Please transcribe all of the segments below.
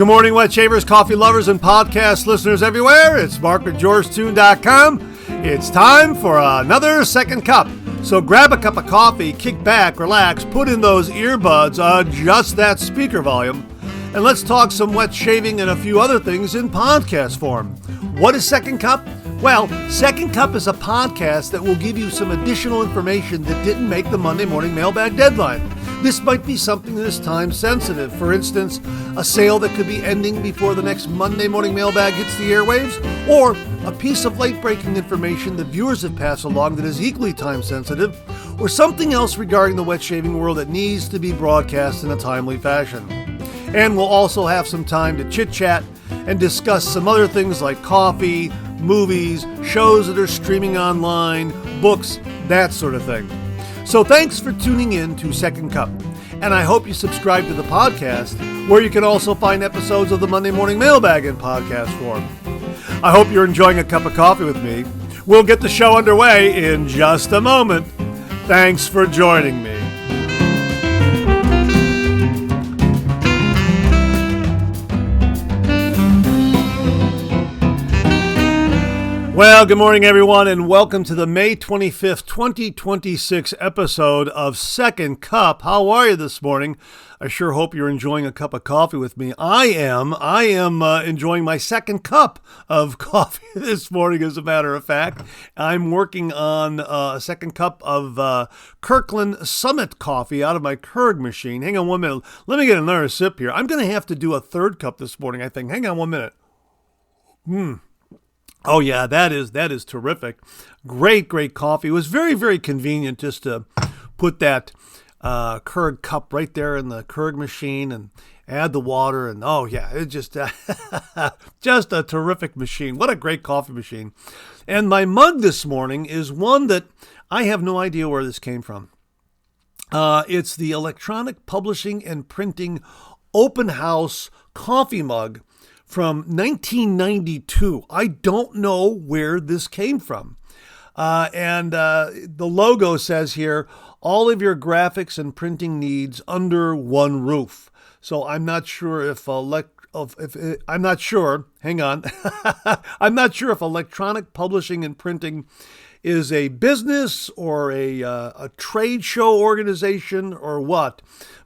Good morning, wet shavers, coffee lovers, and podcast listeners everywhere. It's Mark at GeorgeToon.com. It's time for another second cup. So grab a cup of coffee, kick back, relax, put in those earbuds, adjust that speaker volume, and let's talk some wet shaving and a few other things in podcast form. What is Second Cup? Well, Second Cup is a podcast that will give you some additional information that didn't make the Monday morning mailbag deadline. This might be something that is time sensitive. For instance, a sale that could be ending before the next Monday morning mailbag hits the airwaves, or a piece of late breaking information that viewers have passed along that is equally time sensitive, or something else regarding the wet shaving world that needs to be broadcast in a timely fashion. And we'll also have some time to chit chat and discuss some other things like coffee, movies, shows that are streaming online, books, that sort of thing. So thanks for tuning in to Second Cup, and I hope you subscribe to the podcast, where you can also find episodes of the Monday Morning Mailbag in podcast form. I hope you're enjoying a cup of coffee with me. We'll get the show underway in just a moment. Thanks for joining me. Well, good morning, everyone, and welcome to the May 25th, 2026 episode of Second Cup. How are you this morning? I sure hope you're enjoying a cup of coffee with me. I am enjoying my second cup of coffee this morning, as a matter of fact. I'm working on a second cup of Kirkland Summit coffee out of my Keurig machine. Hang on 1 minute. Let me get another sip here. I'm going to have to do a third cup this morning, I think. Hang on 1 minute. Oh yeah, that is terrific. Great coffee. It was very, very convenient just to put that Keurig cup right there in the Keurig machine and add the water. And oh yeah, it just just a terrific machine. What a great coffee machine. And my mug this morning is one that I have no idea where this came from. It's the Electronic Publishing and Printing Open House coffee mug from 1992. I don't know where this came from. And the logo says here, all of your graphics and printing needs under one roof. So I'm not sure if I'm not sure if electronic publishing and printing is a business or a trade show organization or what.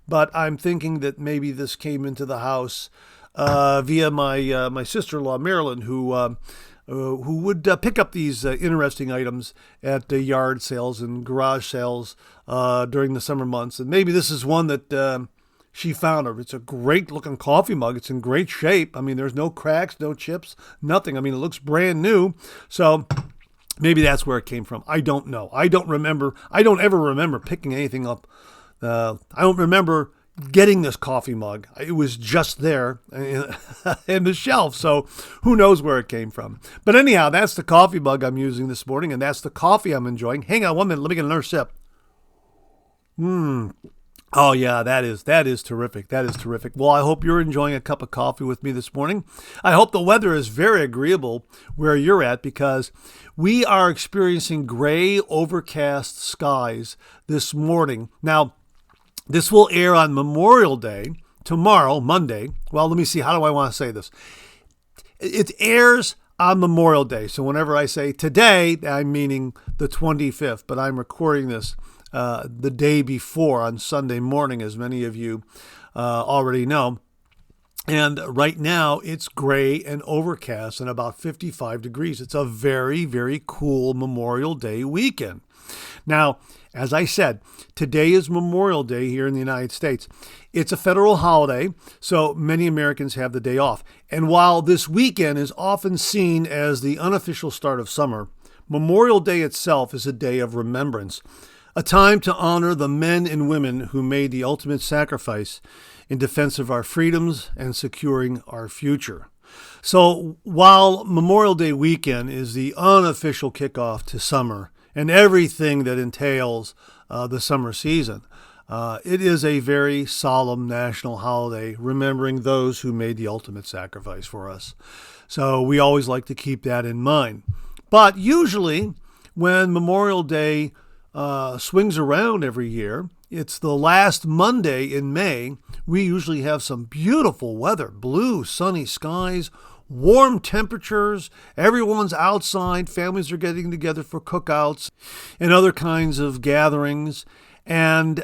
But I'm thinking that maybe this came into the house via my sister-in-law Marilyn, who would pick up these interesting items at yard sales and garage sales during the summer months. And maybe this is one that she found. It's a great-looking coffee mug. It's in great shape. I mean, there's no cracks, no chips, nothing. I mean, it looks brand new. So maybe that's where it came from. I don't know. I don't ever remember picking anything up. I don't remember getting this coffee mug. It was just there in the shelf, so who knows where it came from. But anyhow, that's the coffee mug I'm using this morning, and that's the coffee I'm enjoying. Hang on 1 minute, let me get another sip. Oh yeah, that is terrific. That is terrific. Well, I hope you're enjoying a cup of coffee with me this morning. I hope the weather is very agreeable where you're at, because we are experiencing gray, overcast skies this morning. Now, this will air on Memorial Day, tomorrow, Monday. Well, let me see. How do I want to say this? It airs on Memorial Day. So whenever I say today, I'm meaning the 25th. But I'm recording this the day before, on Sunday morning, as many of you already know. And right now, it's gray and overcast and about 55 degrees. It's a very, very cool Memorial Day weekend. Now, as I said, today is Memorial Day here in the United States. It's a federal holiday, so many Americans have the day off. And while this weekend is often seen as the unofficial start of summer, Memorial Day itself is a day of remembrance, a time to honor the men and women who made the ultimate sacrifice in defense of our freedoms and securing our future. So while Memorial Day weekend is the unofficial kickoff to summer and everything that entails the summer season, it is a very solemn national holiday remembering those who made the ultimate sacrifice for us. So we always like to keep that in mind. But usually when Memorial Day swings around every year, it's the last Monday in May. We usually have some beautiful weather, blue, sunny skies, warm temperatures. Everyone's outside. Families are getting together for cookouts and other kinds of gatherings. And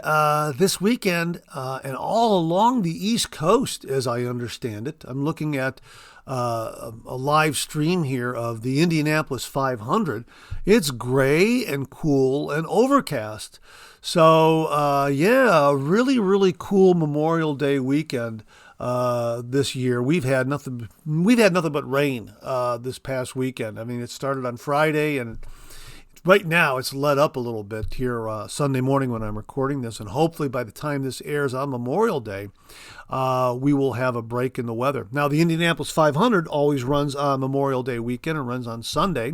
this weekend, and all along the East Coast, as I understand it, I'm looking at a live stream here of the Indianapolis 500. It's gray and cool and overcast. So, yeah, a really, really cool Memorial Day weekend this year. We've had nothing but rain this past weekend. I mean, it started on Friday, and right now it's let up a little bit here Sunday morning when I'm recording this, and hopefully by the time this airs on Memorial Day, we will have a break in the weather. Now, the Indianapolis 500 always runs on Memorial Day weekend and runs on Sunday,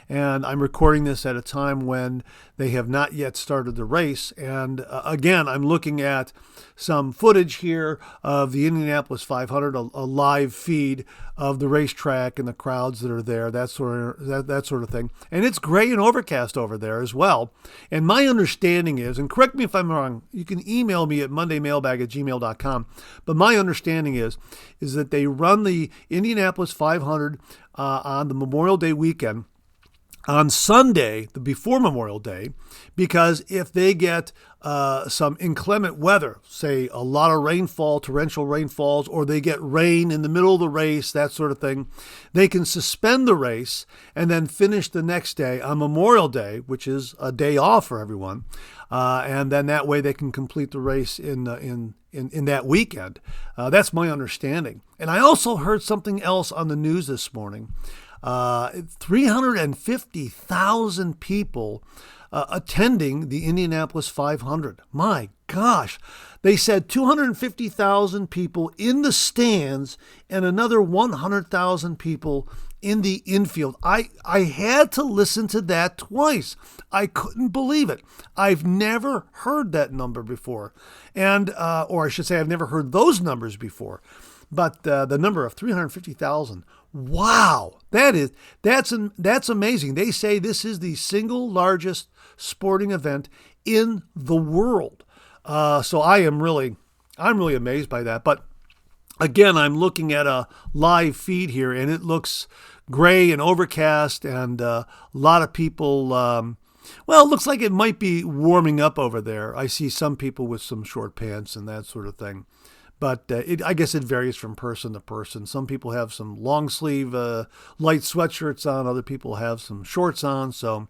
and I'm recording this at a time when they have not yet started the race. And again, I'm looking at some footage here of the Indianapolis 500, a live feed of the racetrack and the crowds that are there, that sort of thing. And it's gray and overcast over there as well. And my understanding is, and correct me if I'm wrong, you can email me at mondaymailbag@gmail.com, but my understanding is that they run the Indianapolis 500 on the Memorial Day weekend on Sunday, before Memorial Day, because if they get some inclement weather, say a lot of rainfall, torrential rainfalls, or they get rain in the middle of the race, that sort of thing, they can suspend the race and then finish the next day on Memorial Day, which is a day off for everyone, and then that way they can complete the race in that weekend. That's my understanding. And I also heard something else on the news this morning. 350,000 people attending the Indianapolis 500. My gosh. They said 250,000 people in the stands and another 100,000 people in the infield. I had to listen to that twice. I couldn't believe it. I've never heard that number before. And, or I should say I've never heard those numbers before. But the number of 350,000, wow, that's amazing. They say this is the single largest sporting event in the world. So I'm really amazed by that. But again, I'm looking at a live feed here, and it looks gray and overcast, and a lot of people. Well, it looks like it might be warming up over there. I see some people with some short pants and that sort of thing. But I guess it varies from person to person. Some people have some long sleeve light sweatshirts on. Other people have some shorts on. So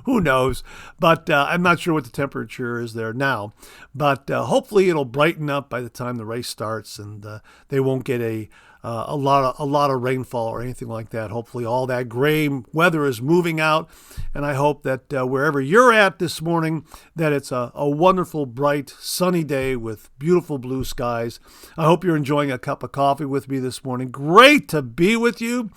who knows? But I'm not sure what the temperature is there now. But hopefully it'll brighten up by the time the race starts, and they won't get a lot of rainfall or anything like that. Hopefully all that gray weather is moving out, and I hope that wherever you're at this morning, that it's a wonderful, bright, sunny day with beautiful blue skies. I hope you're enjoying a cup of coffee with me this morning. Great to be with you.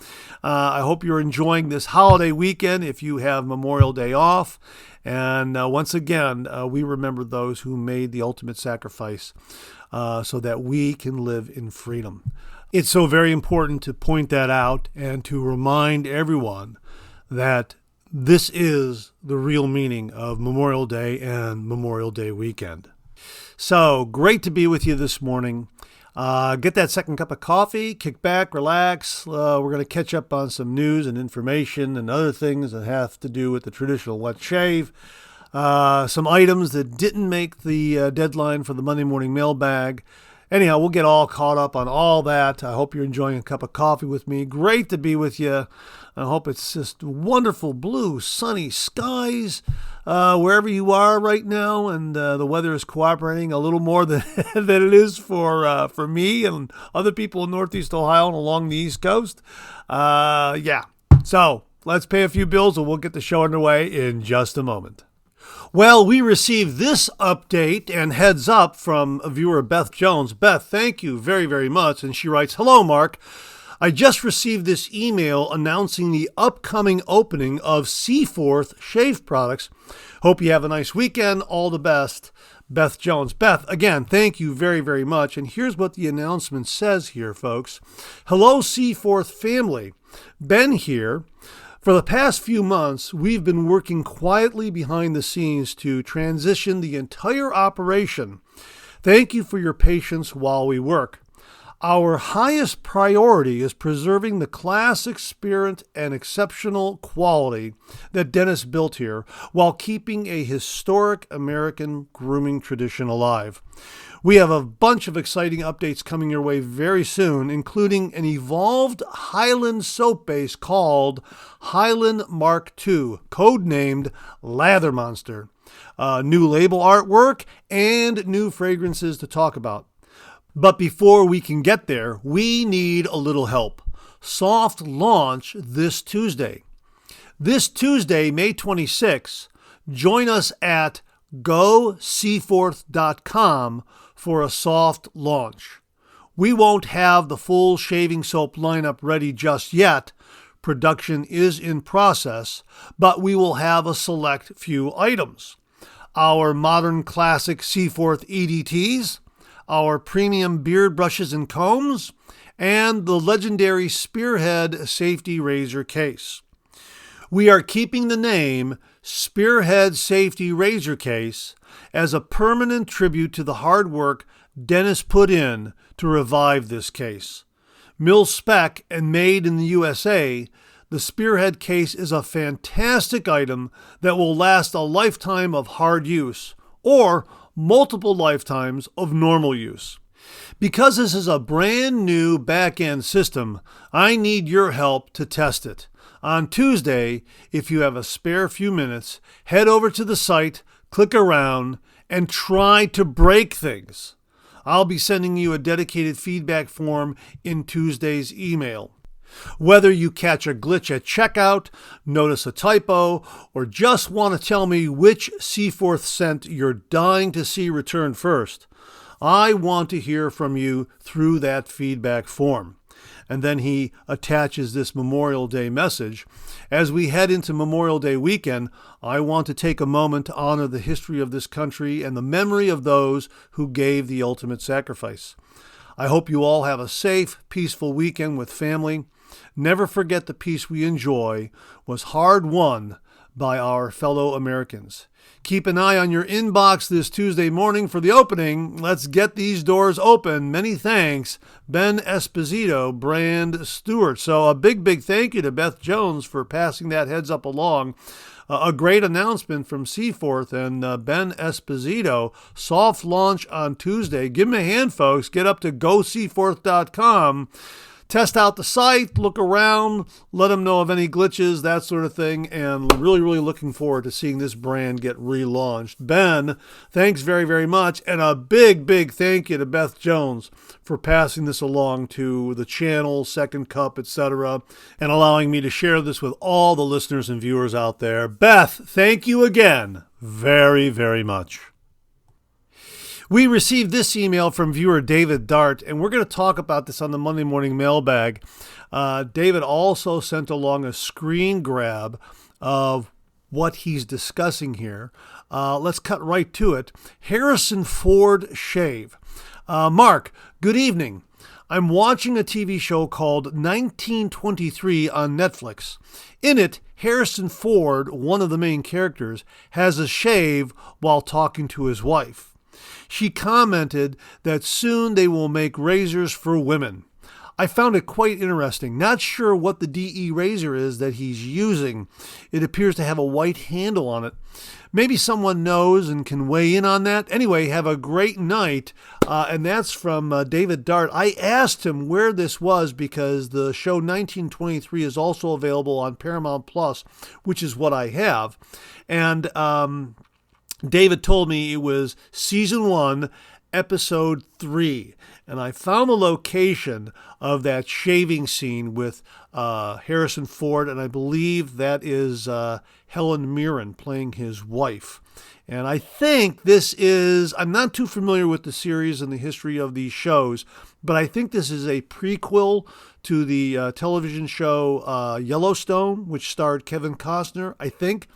I hope you're enjoying this holiday weekend if you have Memorial Day off. And once again, we remember those who made the ultimate sacrifice so that we can live in freedom. It's so very important to point that out and to remind everyone that this is the real meaning of Memorial Day and Memorial Day weekend. So great to be with you this morning. Get that second cup of coffee, kick back, relax. We're going to catch up on some news and information and other things that have to do with the traditional wet shave. Some items that didn't make the deadline for the Monday morning mailbag. Anyhow, we'll get all caught up on all that. I hope you're enjoying a cup of coffee with me. Great to be with you. I hope it's just wonderful blue, sunny skies wherever you are right now, and the weather is cooperating a little more than than it is for me and other people in Northeast Ohio and along the East Coast. Yeah. So let's pay a few bills, and we'll get the show underway in just a moment. Well, we received this update and heads up from a viewer, Beth Jones. Beth, thank you very, very much. And she writes, "Hello, Mark. I just received this email announcing the upcoming opening of Seaforth Shave Products. Hope you have a nice weekend. All the best, Beth Jones." Beth, again, thank you very, very much. And here's what the announcement says here, folks. "Hello, Seaforth family. Ben here. For the past few months, we've been working quietly behind the scenes to transition the entire operation. Thank you for your patience while we work. Our highest priority is preserving the classic spirit and exceptional quality that Dennis built here while keeping a historic American grooming tradition alive. We have a bunch of exciting updates coming your way very soon, including an evolved Highland soap base called Highland Mark II, codenamed Lather Monster, new label artwork, and new fragrances to talk about. But before we can get there, we need a little help. Soft launch this Tuesday. This Tuesday, May 26th, join us at goseaforth.com for a soft launch. We won't have the full shaving soap lineup ready just yet. Production is in process, but we will have a select few items. Our modern classic Seaforth EDTs, our premium beard brushes and combs, and the legendary Spearhead Safety Razor Case. We are keeping the name Spearhead Safety Razor Case as a permanent tribute to the hard work Dennis put in to revive this case. Mil-spec and made in the USA, the Spearhead case is a fantastic item that will last a lifetime of hard use, or multiple lifetimes of normal use. Because this is a brand new back-end system, I need your help to test it. On Tuesday, if you have a spare few minutes, head over to the site, click around, and try to break things. I'll be sending you a dedicated feedback form in Tuesday's email. Whether you catch a glitch at checkout, notice a typo, or just want to tell me which Seaforth scent you're dying to see return first, I want to hear from you through that feedback form. And then he attaches this Memorial Day message. As we head into Memorial Day weekend, I want to take a moment to honor the history of this country and the memory of those who gave the ultimate sacrifice. I hope you all have a safe, peaceful weekend with family. Never forget the peace we enjoy was hard won by our fellow Americans. Keep an eye on your inbox this Tuesday morning for the opening. Let's get these doors open. Many thanks, Ben Esposito, brand steward. So a big thank you to Beth Jones for passing that heads up along. A great announcement from Seaforth and Ben Esposito. Soft launch on Tuesday. Give him a hand, folks. Get up to goseaforth.com. Test out the site, look around, let them know of any glitches, that sort of thing, and really looking forward to seeing this brand get relaunched. Ben, thanks very much, and a big thank you to Beth Jones for passing this along to the channel, Second Cup, etc., and allowing me to share this with all the listeners and viewers out there. Beth, thank you again very much. We received this email from viewer David Dart, and we're going to talk about this on the Monday Morning Mailbag. David also sent along a screen grab of what he's discussing here. Let's cut right to it. Harrison Ford shave. Mark, good evening. I'm watching a TV show called 1923 on Netflix. In it, Harrison Ford, one of the main characters, has a shave while talking to his wife. She commented that soon they will make razors for women. I found it quite interesting. Not sure what the DE razor is that he's using. It appears to have a white handle on it. Maybe someone knows and can weigh in on that. Anyway, have a great night. And that's from David Dart. I asked him where this was because the show 1923 is also available on Paramount Plus, which is what I have. And David told me it was season 1, episode 3. And I found the location of that shaving scene with Harrison Ford, and I believe that is Helen Mirren playing his wife. And I think this is, I'm not too familiar with the series and the history of these shows, but I think this is a prequel to the television show Yellowstone, which starred Kevin Costner, I think.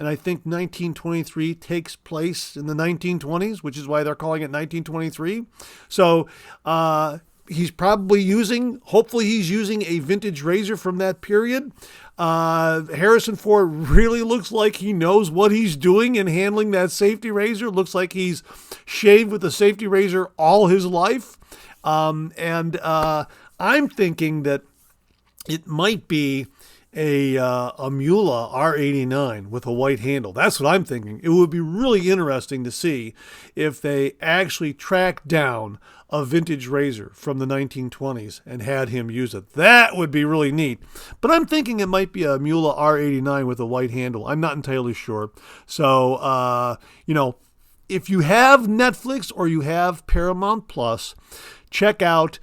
And I think 1923 takes place in the 1920s, which is why they're calling it 1923. So he's probably hopefully he's using a vintage razor from that period. Harrison Ford really looks like he knows what he's doing in handling that safety razor. Looks like he's shaved with a safety razor all his life. And I'm thinking that it might be a Mula R89 with a white handle. That's what I'm thinking. It would be really interesting to see if they actually tracked down a vintage razor from the 1920s and had him use it. That would be really neat. But I'm thinking it might be a Mula R89 with a white handle. I'm not entirely sure. So, if you have Netflix or you have Paramount Plus, check out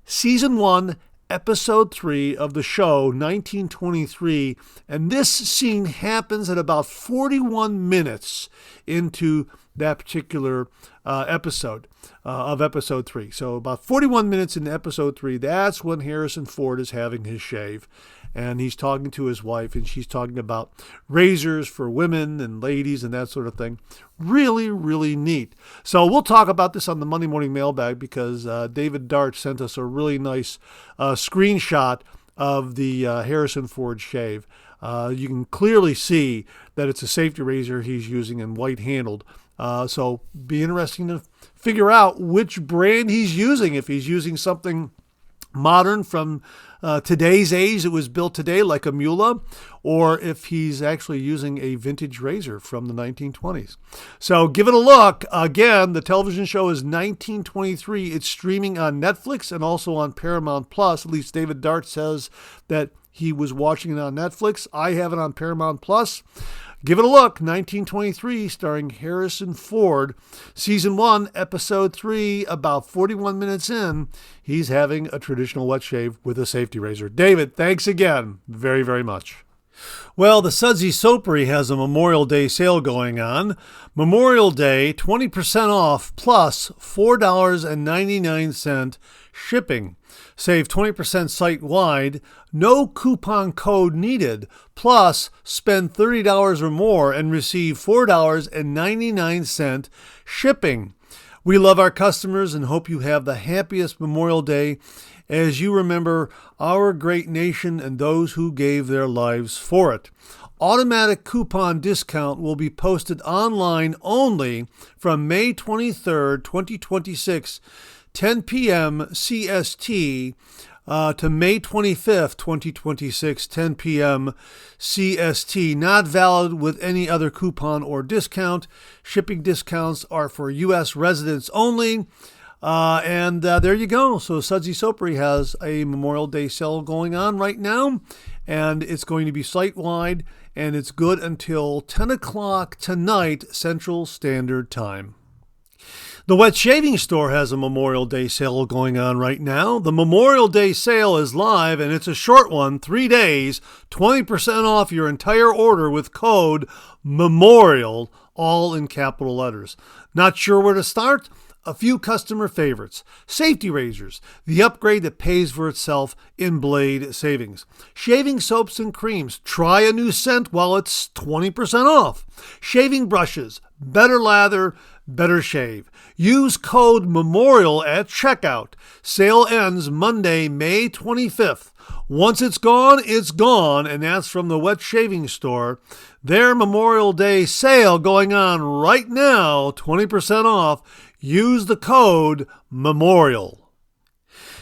Season 1, Episode 3 of the show, 1923. And this scene happens at about 41 minutes into that particular episode of Episode 3. So about 41 minutes into Episode 3, that's when Harrison Ford is having his shave. And he's talking to his wife, and she's talking about razors for women and ladies and that sort of thing. Really, really neat. So we'll talk about this on the Monday Morning Mailbag because David Dart sent us a really nice screenshot of the Harrison Ford shave. You can clearly see that it's a safety razor he's using and white-handled. So be interesting to figure out which brand he's using. If he's using something modern from today's age that was built today, like a Mula, or if he's actually using a vintage razor from the 1920s. So give it a look. Again, the television show is 1923. It's streaming on Netflix and also on Paramount Plus. At least David Dart says that he was watching it on Netflix. I have it on Paramount Plus. Give it a look. 1923, starring Harrison Ford. Season 1, Episode 3, about 41 minutes in, he's having a traditional wet shave with a safety razor. David, thanks again very, very much. Well, the Sudsy Soapery has a Memorial Day sale going on. Memorial Day, 20% off plus $4.99 shipping. Save 20% site-wide, no coupon code needed, plus spend $30 or more and receive $4.99 shipping. We love our customers and hope you have the happiest Memorial Day as you remember our great nation and those who gave their lives for it. Automatic coupon discount will be posted online only from May 23rd, 2026, 10 p.m. CST to May 25th, 2026, 10 p.m. CST. Not valid with any other coupon or discount. Shipping discounts are for U.S. residents only. And there you go. So Sudsy Soapery has a Memorial Day sale going on right now, and it's going to be site-wide, and it's good until 10 o'clock tonight, Central Standard Time. The Wet Shaving Store has a Memorial Day sale going on right now. The Memorial Day sale is live, and it's a short one, 3 days, 20% off your entire order with code MEMORIAL, all in capital letters. Not sure where to start? A few customer favorites. Safety razors, the upgrade that pays for itself in blade savings. Shaving soaps and creams, try a new scent while it's 20% off. Shaving brushes, better lather, better shave. Use code MEMORIAL at checkout. Sale ends Monday, May 25th. Once it's gone, and that's from the Wet Shaving Store. Their Memorial Day sale going on right now, 20% off. Use the code MEMORIAL.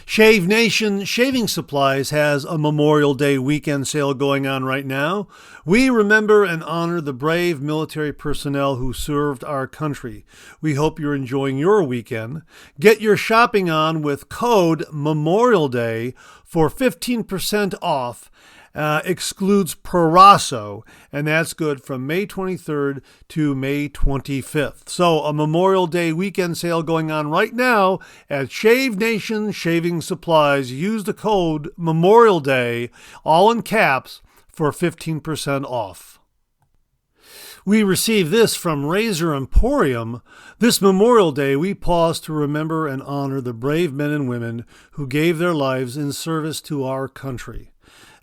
Shave Nation Shaving Supplies has a Memorial Day weekend sale going on right now. We remember and honor the brave military personnel who served our country. We hope you're enjoying your weekend. Get your shopping on with code Memorial Day for 15% off. Excludes Parasso, and that's good from May 23rd to May 25th. So a Memorial Day weekend sale going on right now at Shave Nation Shaving Supplies. Use the code Memorial Day, all in caps, for 15% off. We receive this from Razor Emporium. This Memorial Day, we pause to remember and honor the brave men and women who gave their lives in service to our country.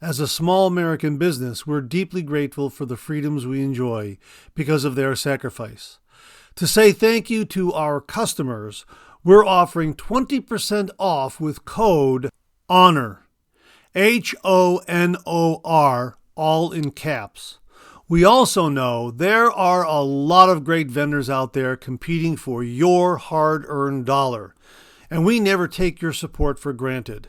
As a small American business, we're deeply grateful for the freedoms we enjoy because of their sacrifice. To say thank you to our customers, we're offering 20% off with code HONOR. HONOR, all in caps. We also know there are a lot of great vendors out there competing for your hard-earned dollar, and we never take your support for granted.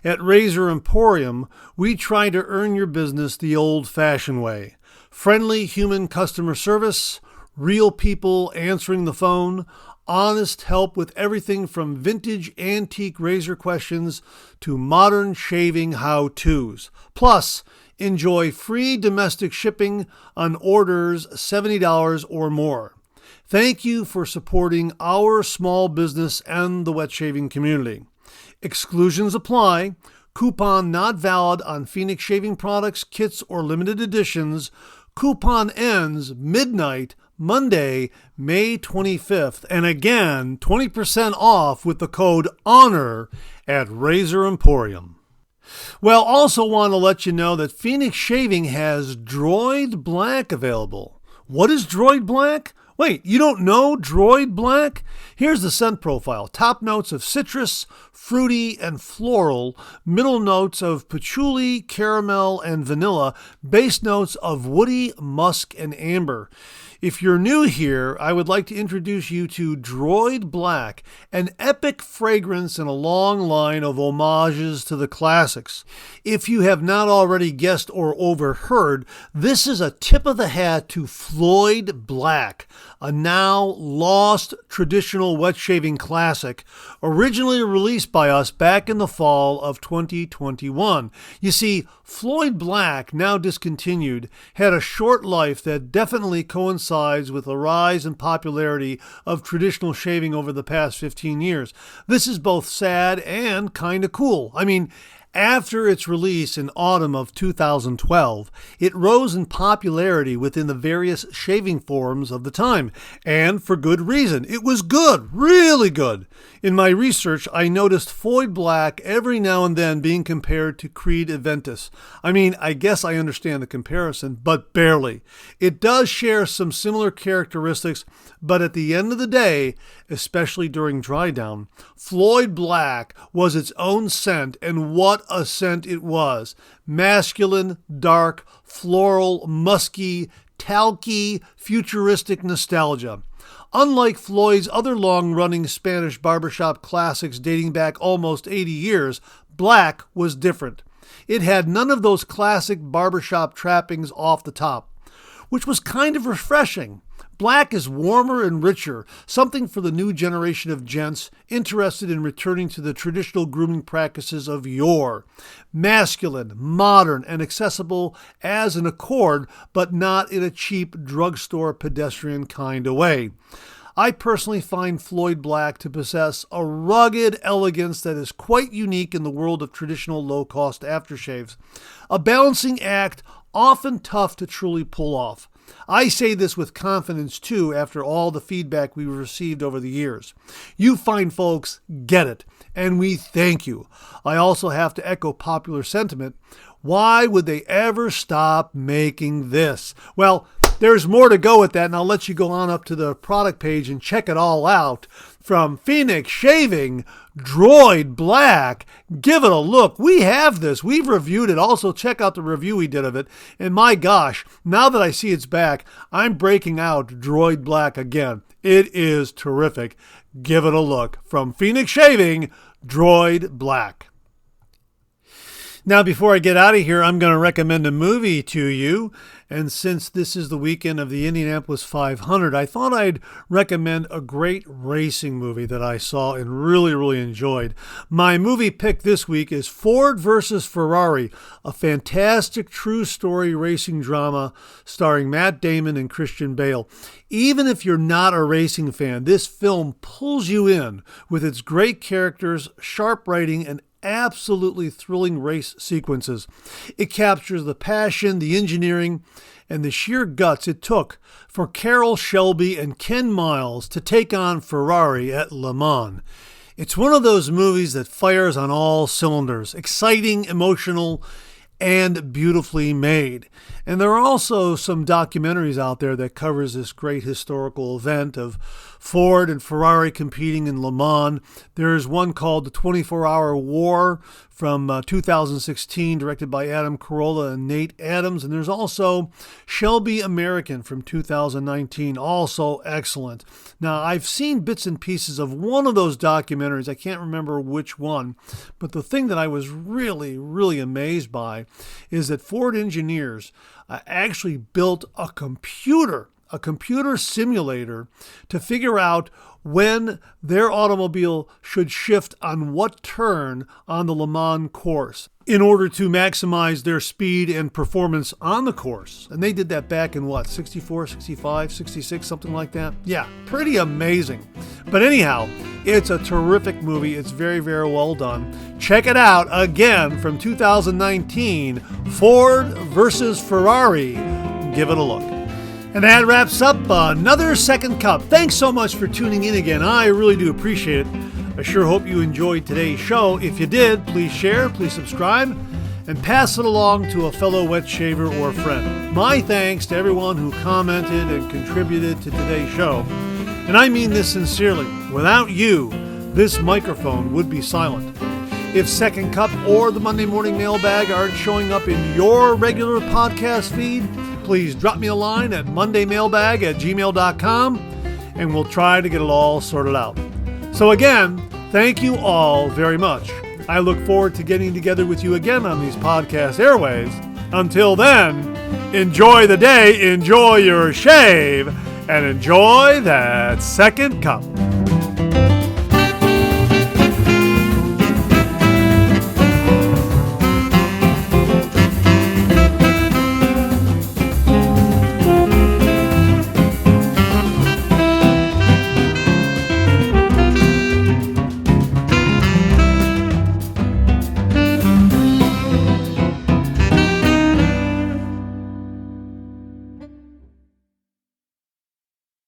At Razor Emporium, we try to earn your business the old-fashioned way. Friendly human customer service, real people answering the phone, honest help with everything from vintage antique razor questions to modern shaving how-tos. Plus, enjoy free domestic shipping on orders $70 or more. Thank you for supporting our small business and the wet shaving community. Exclusions apply. Coupon not valid on Phoenix shaving products, kits, or limited editions. Coupon ends midnight Monday, May 25th. And again, 20% off with the code HONOR at Razor Emporium. Well, also want to let you know that Phoenix Shaving has Droid Black available. What is Droid Black? Wait, you don't know Droid Black? Here's the scent profile. Top notes of citrus, fruity, and floral. Middle notes of patchouli, caramel, and vanilla. Base notes of woody, musk, and amber. If you're new here, I would like to introduce you to Droid Black, an epic fragrance in a long line of homages to the classics. If you have not already guessed or overheard, this is a tip of the hat to Floyd Black, a now lost traditional wet shaving classic, originally released by us back in the fall of 2021. You see, Floyd Black, now discontinued, had a short life that definitely coincides with the rise in popularity of traditional shaving over the past 15 years. This is both sad and kind of cool. I mean, after its release in autumn of 2012, it rose in popularity within the various shaving forums of the time, and for good reason. It was good, really good. In my research, I noticed Floyd Black every now and then being compared to Creed Aventus. I mean, I guess I understand the comparison, but barely. It does share some similar characteristics, but at the end of the day, especially during dry down, Floyd Black was its own scent, and what a scent it was. Masculine, dark, floral, musky, talky, futuristic nostalgia. Unlike Floyd's other long-running Spanish barbershop classics dating back almost 80 years, Black was different. It had none of those classic barbershop trappings off the top, which was kind of refreshing. Black is warmer and richer, something for the new generation of gents interested in returning to the traditional grooming practices of yore. Masculine, modern, and accessible as an Accord, but not in a cheap drugstore pedestrian kind of way. I personally find Floyd Black to possess a rugged elegance that is quite unique in the world of traditional low-cost aftershaves. A balancing act often tough to truly pull off. I say this with confidence, too, after all the feedback we've received over the years. You fine folks get it, and we thank you. I also have to echo popular sentiment. Why would they ever stop making this? Well, there's more to go with that, and I'll let you go on up to the product page and check it all out. From Phoenix Shaving, Droid Black. Give it a look. We have this. We've reviewed it. Also, check out the review we did of it. And my gosh, now that I see it's back, I'm breaking out Droid Black again. It is terrific. Give it a look. From Phoenix Shaving, Droid Black. Now, before I get out of here, I'm going to recommend a movie to you. And since this is the weekend of the Indianapolis 500, I thought I'd recommend a great racing movie that I saw and really enjoyed. My movie pick this week is Ford versus Ferrari, a fantastic true story racing drama starring Matt Damon and Christian Bale. Even if you're not a racing fan, this film pulls you in with its great characters, sharp writing, and absolutely thrilling race sequences. It captures the passion, the engineering, and the sheer guts it took for Carroll Shelby and Ken Miles to take on Ferrari at Le Mans. It's one of those movies that fires on all cylinders, exciting, emotional, and beautifully made. And there are also some documentaries out there that covers this great historical event of Ford and Ferrari competing in Le Mans. There's one called The 24-Hour War from 2016, directed by Adam Carolla and Nate Adams. And there's also Shelby American from 2019, also excellent. Now, I've seen bits and pieces of one of those documentaries. I can't remember which one, but the thing that I was really, really amazed by is that Ford engineers actually built a computer simulator to figure out when their automobile should shift on what turn on the Le Mans course in order to maximize their speed and performance on the course. And they did that back in 64, 65, 66, something like that. Yeah, pretty amazing. But anyhow, it's a terrific movie. It's very, very well done. Check it out again from 2019, Ford versus Ferrari. Give it a look. And that wraps up another Second Cup. Thanks so much for tuning in again. I really do appreciate it. I sure hope you enjoyed today's show. If you did, please share, please subscribe, and pass it along to a fellow wet shaver or friend. My thanks to everyone who commented and contributed to today's show. And I mean this sincerely. Without you, this microphone would be silent. If Second Cup or the Monday Morning Mailbag aren't showing up in your regular podcast feed, please drop me a line at mondaymailbag@gmail.com, and we'll try to get it all sorted out. So again, thank you all very much. I look forward to getting together with you again on these podcast airwaves. Until then, enjoy the day, enjoy your shave, and enjoy that Second Cup.